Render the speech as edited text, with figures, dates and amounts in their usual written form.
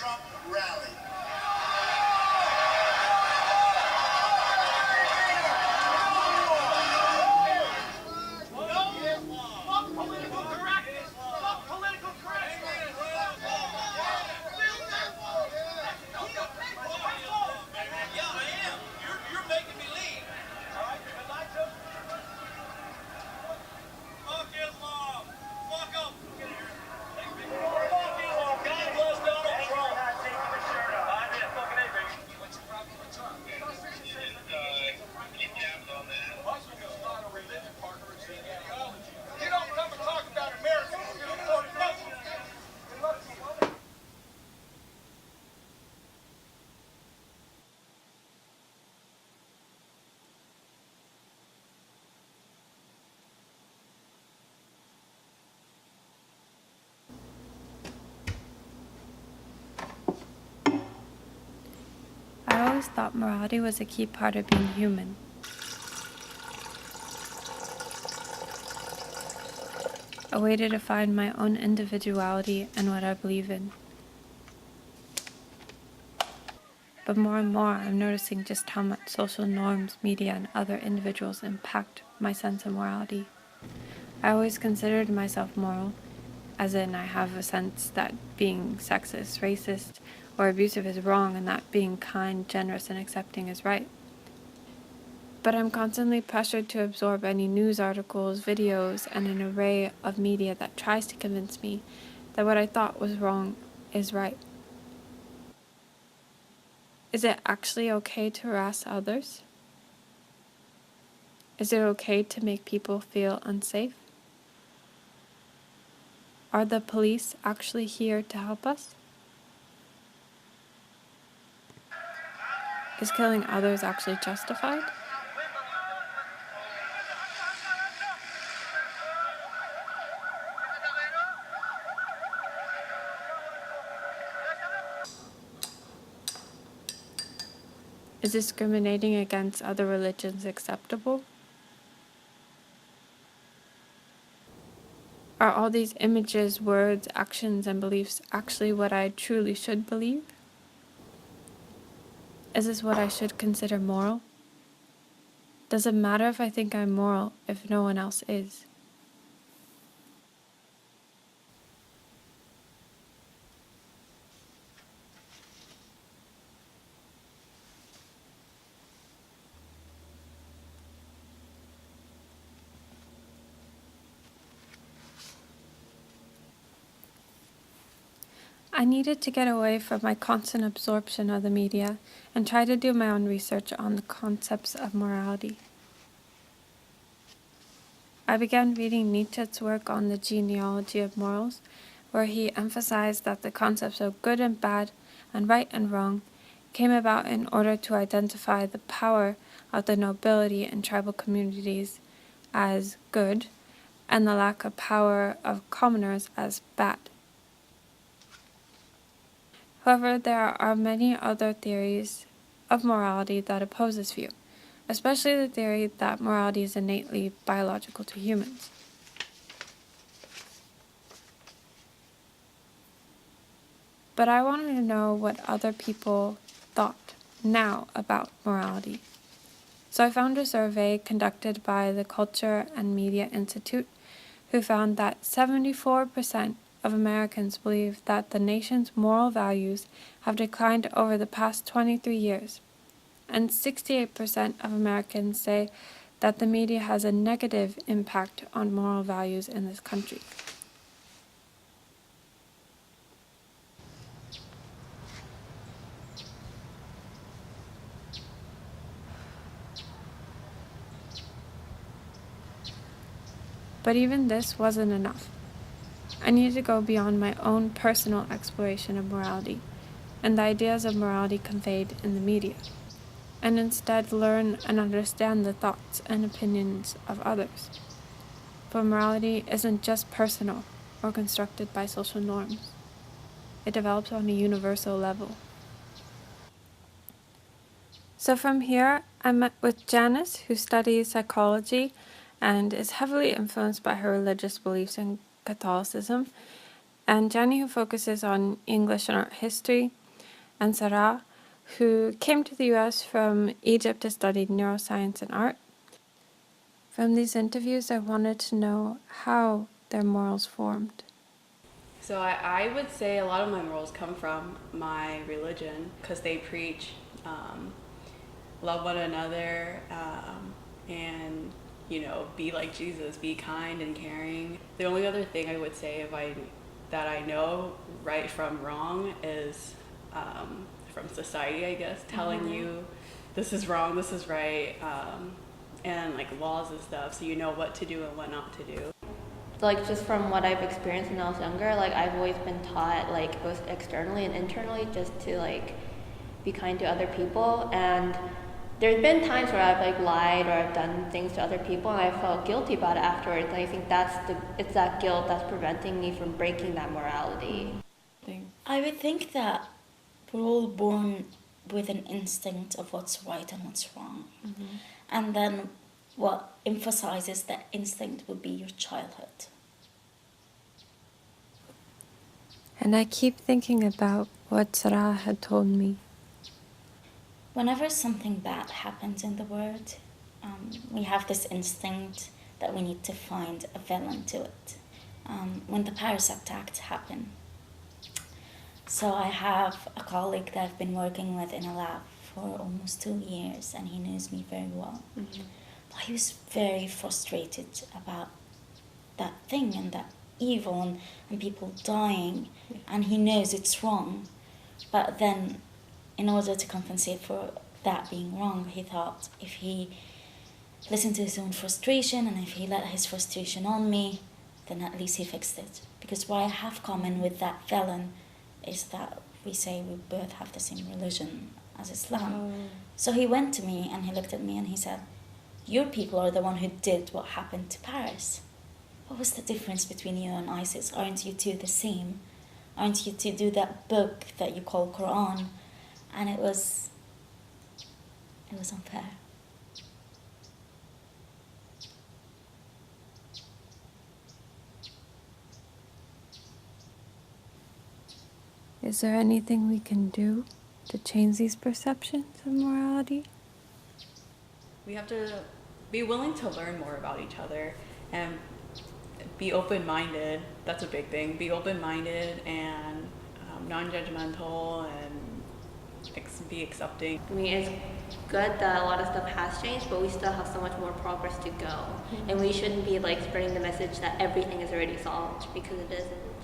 Trump rally. I always thought morality was a key part of being human. A way to define my own individuality and what I believe in. But more and more, I'm noticing just how much social norms, media, and other individuals impact my sense of morality. I always considered myself moral, as in I have a sense that being sexist, racist, or abusive is wrong and that being kind, generous, and accepting is right. But I'm constantly pressured to absorb any news articles, videos, and an array of media that tries to convince me that what I thought was wrong is right. Is it actually okay to harass others? Is it okay to make people feel unsafe? Are the police actually here to help us? Is killing others actually justified? Is discriminating against other religions acceptable? Are all these images, words, actions, and beliefs actually what I truly should believe? Is this what I should consider moral? Does it matter if I think I'm moral if no one else is? I needed to get away from my constant absorption of the media and try to do my own research on the concepts of morality. I began reading Nietzsche's work on the genealogy of morals, where he emphasized that the concepts of good and bad and right and wrong came about in order to identify the power of the nobility and tribal communities as good and the lack of power of commoners as bad. However, there are many other theories of morality that oppose this view, especially the theory that morality is innately biological to humans. But I wanted to know what other people thought now about morality. So I found a survey conducted by the Culture and Media Institute, who found that 74% of Americans believe that the nation's moral values have declined over the past 23 years, and 68% of Americans say that the media has a negative impact on moral values in this country. But even this wasn't enough. I needed to go beyond my own personal exploration of morality and the ideas of morality conveyed in the media, and instead learn and understand the thoughts and opinions of others. For morality isn't just personal or constructed by social norms. It develops on a universal level. So from here, I met with Janice, who studies psychology and is heavily influenced by her religious beliefs in Catholicism, and Jenny, who focuses on English and art history, and Sarah, who came to the US from Egypt to study neuroscience and art. From these interviews, I wanted to know how their morals formed. So I would say a lot of my morals come from my religion because they preach love one another and be like Jesus, be kind and caring. The only other thing I would say that I know right from wrong is from society, I guess, telling you this is wrong, this is right, and like laws and stuff, so you know what to do and what not to do. Like, just from what I've experienced when I was younger, like I've always been taught, like, both externally and internally, just to like be kind to other people. And there's been times where I've like lied or I've done things to other people and I felt guilty about it afterwards. And I think it's that guilt that's preventing me from breaking that morality. I would think that we're all born with an instinct of what's right and what's wrong. And then what emphasizes that instinct would be your childhood. And I keep thinking about what Sarah had told me. Whenever something bad happens in the world, we have this instinct that we need to find a villain to it. When the Paris attacks happened, so I have a colleague that I've been working with in a lab for almost 2 years, and he knows me very well. But he was very frustrated about that thing and that evil and people dying, and he knows it's wrong. But then, in order to compensate for that being wrong, he thought if he listened to his own frustration and if he let his frustration on me, then at least he fixed it. Because what I have common with that villain is that we say we both have the same religion as Islam. So he went to me and he looked at me and he said, "Your people are the one who did what happened to Paris. What was the difference between you and ISIS? Aren't you two the same? Aren't you two do that book that you call Quran?" And it was unfair. Is there anything we can do to change these perceptions of morality? We have to be willing to learn more about each other and be open-minded. That's a big thing. Be open-minded and non-judgmental and be accepting. I mean, it's good that a lot of stuff has changed, but we still have so much more progress to go. And we shouldn't be like spreading the message that everything is already solved, because it isn't.